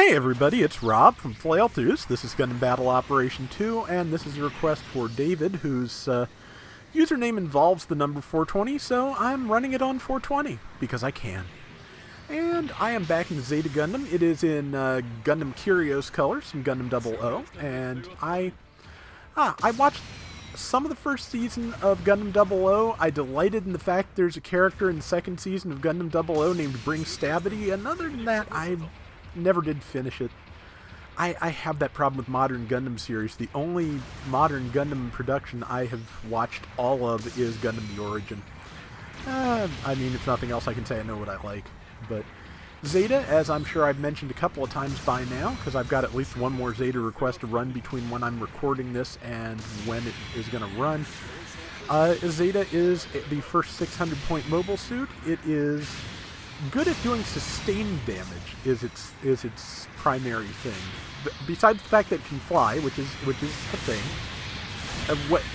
Hey everybody, it's Rob from Flailthroughs. This is Gundam Battle Operation 2, and this is a request for David, whose username involves the number 420, so I'm running it on 420, because I can. And I am back in the Zeta Gundam. It is in Gundam Kyrios colors from Gundam 00, and I watched some of the first season of Gundam 00. I delighted in the fact there's a character in the second season of Gundam 00 named Bring Stabity, and other than that, I never did finish it. I have that problem with modern Gundam series. The only modern Gundam production I have watched all of is Gundam The Origin. I mean, if nothing else, I can say I know what I like. But Zeta, as I'm sure I've mentioned a couple of times by now, because I've got at least one more Zeta request to run between when I'm recording this and when it is going to run. Zeta is the first 600-point mobile suit. It is good at doing sustained damage is its primary thing. Besides the fact that it can fly, which is a thing.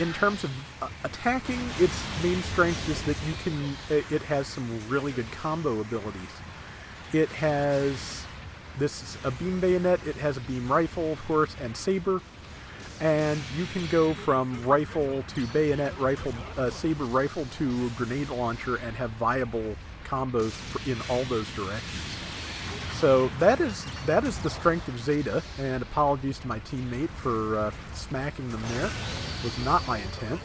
In terms of attacking, its main strength is that it has some really good combo abilities. It has a beam bayonet, it has a beam rifle, of course, and saber. And you can go from rifle to bayonet, rifle, saber rifle to grenade launcher and have viable combos in all those directions. So that is the strength of Zeta, and apologies to my teammate for smacking them there. Was not my intent.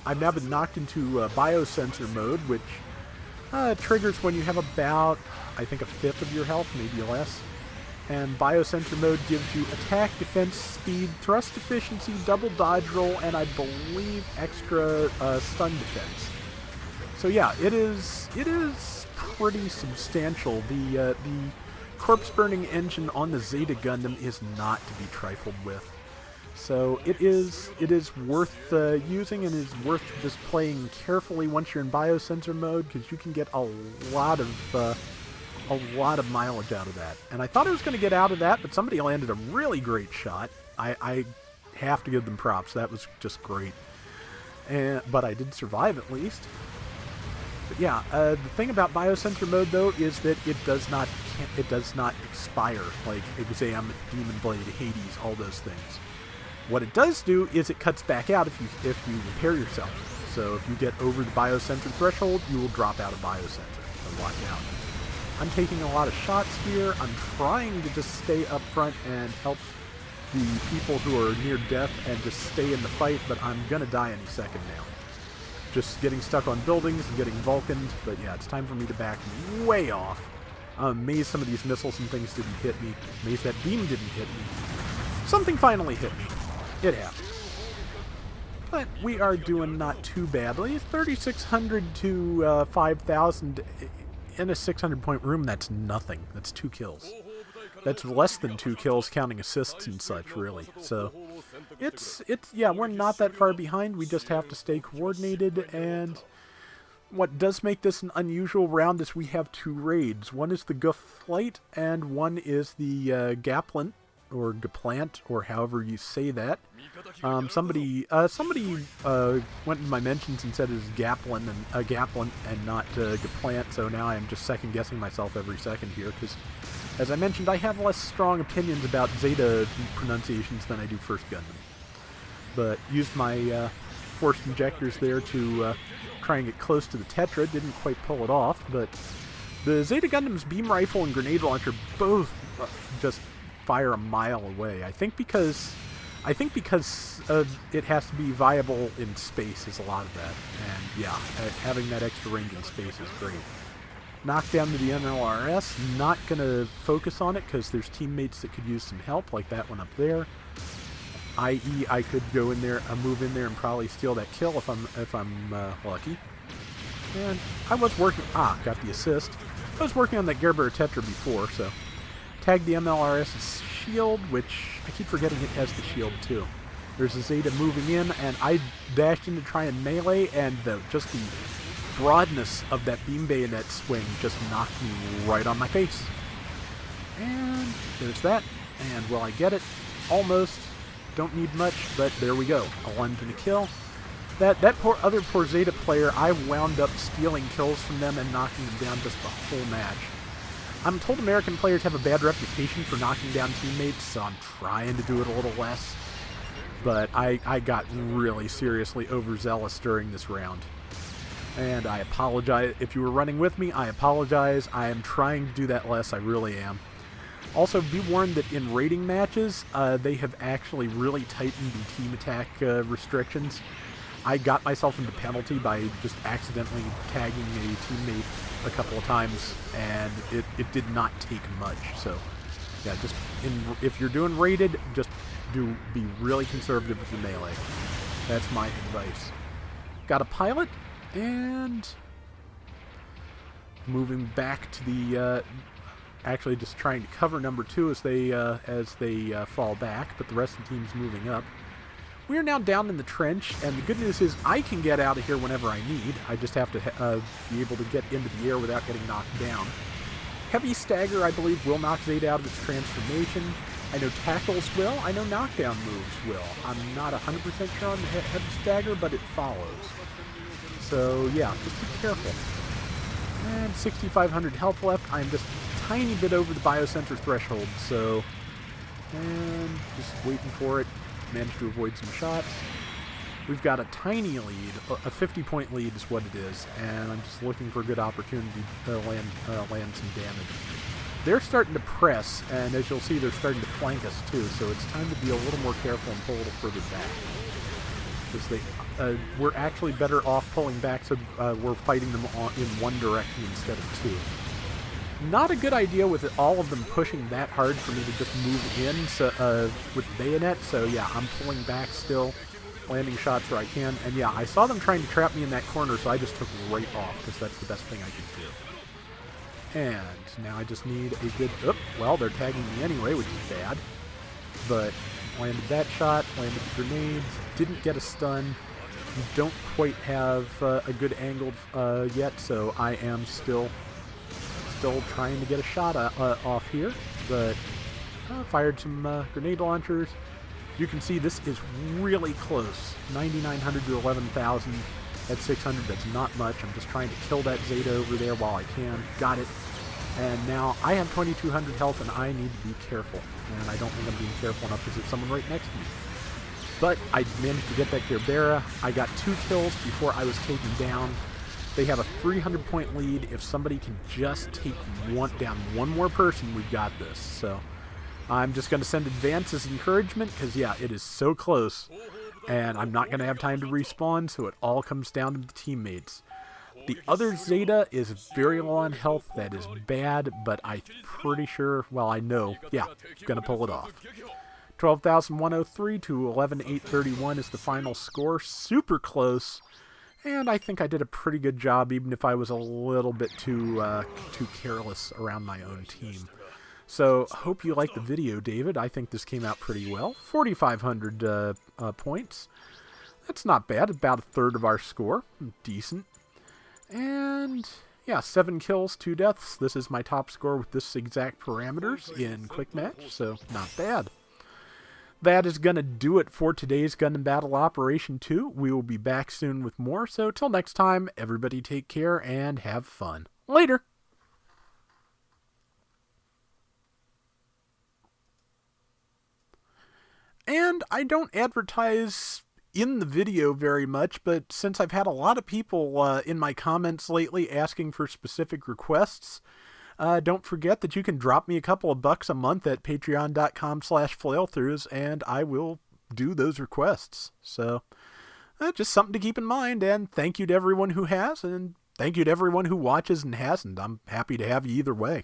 I've now been knocked into biosensor mode, which triggers when you have about, I think, a fifth of your health, maybe less. And biosensor mode gives you attack, defense, speed, thrust efficiency, double dodge roll, and I believe extra stun defense. So yeah, it is pretty substantial. The corpse burning engine on the Zeta Gundam is not to be trifled with. So it is worth using, and is worth just playing carefully once you're in biosensor mode, because you can get a lot of mileage out of that. And I thought I was going to get out of that, but somebody landed a really great shot. I have to give them props. That was just great. But I did survive at least. But yeah, the thing about biosensor mode though is that it does not expire like Exam, Demon Blade, Hades, all those things. What it does do is it cuts back out if you repair yourself. So if you get over the biosensor threshold, you will drop out of biosensor and watch out. I'm taking a lot of shots here. I'm trying to just stay up front and help the people who are near death and just stay in the fight, but I'm gonna die any second now. Just getting stuck on buildings and getting Vulcaned, but yeah, it's time for me to back way off. I'm amazed some of these missiles and things didn't hit me. Amazed that beam didn't hit me. Something finally hit me. It happened. But we are doing not too badly. 3,600 to 5,000 in a 600-point room, that's nothing. That's 2 kills. That's less than 2 kills counting assists and such, really. So yeah, we're not that far behind. We just have to stay coordinated, and what does make this an unusual round is we have 2 raids. One is the Guff Flight, and one is the Gaplant, or Gaplant, or however you say that. Somebody went in my mentions and said it was Gaplant and not Gaplant, so now I'm just second guessing myself every second here, because as I mentioned, I have less strong opinions about Zeta pronunciations than I do First Gundam. But used my forced injectors there to try and get close to the Tetra. Didn't quite pull it off, but the Zeta Gundam's beam rifle and grenade launcher both just fire a mile away. I think because it has to be viable in space is a lot of that. And yeah, having that extra range in space is great. Knockdown to the MLRS, not going to focus on it because there's teammates that could use some help, like that one up there. I.e., I could go in there, move in there and probably steal that kill if I'm lucky. And I was working, got the assist. I was working on that Gerber Tetra before, so tagged the MLRS's shield, which I keep forgetting it has the shield too. There's a Zeta moving in, and I dashed in to try and melee, and just the broadness of that beam bayonet swing just knocked me right on my face. And there's that. And will I get it? Almost. Don't need much, but there we go. A lunge and a kill. That other poor Zeta player, I wound up stealing kills from them and knocking them down just the whole match. I'm told American players have a bad reputation for knocking down teammates, so I'm trying to do it a little less. But I got really seriously overzealous during this round. And I apologize. If you were running with me, I apologize. I am trying to do that less. I really am. Also, be warned that in raiding matches, they have actually really tightened the team attack restrictions. I got myself into penalty by just accidentally tagging a teammate a couple of times, and it did not take much. So, yeah, just if you're doing raided, just be really conservative with your melee. That's my advice. Got a pilot, and moving back to the actually just trying to cover number 2 as they fall back, but the rest of the team's moving up. We are now down in the trench, and the good news is I can get out of here whenever I need. I just have to be able to get into the air without getting knocked down. Heavy Stagger, I believe, will knock Zeta out of its transformation. I know Tackles will. I know Knockdown moves will. I'm not 100% sure on the Heavy Stagger, but it follows. So, yeah, just be careful. And 6,500 health left. I'm just a tiny bit over the biosensor threshold, so... And just waiting for it. Managed to avoid some shots. We've got a tiny lead. A 50-point lead is what it is, and I'm just looking for a good opportunity to land some damage. They're starting to press, and as you'll see, they're starting to flank us too, so it's time to be a little more careful and pull a little further back. Because we're actually better off pulling back, so we're fighting them in one direction instead of two. Not a good idea with all of them pushing that hard for me to just move in with bayonet, so yeah, I'm pulling back still, landing shots where I can, and yeah, I saw them trying to trap me in that corner, so I just took right off, because that's the best thing I could do. And now I just need a good... Oh, well, they're tagging me anyway, which is bad. But landed that shot, landed the grenades, didn't get a stun. You don't quite have a good angle yet, so I am still trying to get a shot off here. But fired some grenade launchers. You can see this is really close. 9,900 to 11,000. At 600, that's not much. I'm just trying to kill that Zeta over there while I can. Got it. And now I have 2,200 health, and I need to be careful. And I don't think I'm being careful enough because there's someone right next to me. But I managed to get that Gerbera. I got 2 kills before I was taken down. They have a 300-point lead. If somebody can just take down one more person, we've got this. So I'm just going to send advance as encouragement because, yeah, it is so close. And I'm not going to have time to respawn, so it all comes down to the teammates. The other Zeta is very low on health. That is bad, but I'm pretty sure, well, I know, yeah, going to pull it off. 12,103 to 11,831 is the final score. Super close. And I think I did a pretty good job, even if I was a little bit too careless around my own team. So, hope you liked the video, David. I think this came out pretty well. 4,500 points. That's not bad. About a third of our score. Decent. And, yeah, 7 kills, 2 deaths. This is my top score with this exact parameters in Quick Match, so not bad. That is going to do it for today's Gundam Battle Operation 2. We will be back soon with more, so till next time, everybody take care and have fun. Later! And I don't advertise in the video very much, but since I've had a lot of people in my comments lately asking for specific requests, don't forget that you can drop me a couple of bucks a month at patreon.com/Flailthroughs, and I will do those requests. So, just something to keep in mind, and thank you to everyone who has, and thank you to everyone who watches and hasn't. I'm happy to have you either way.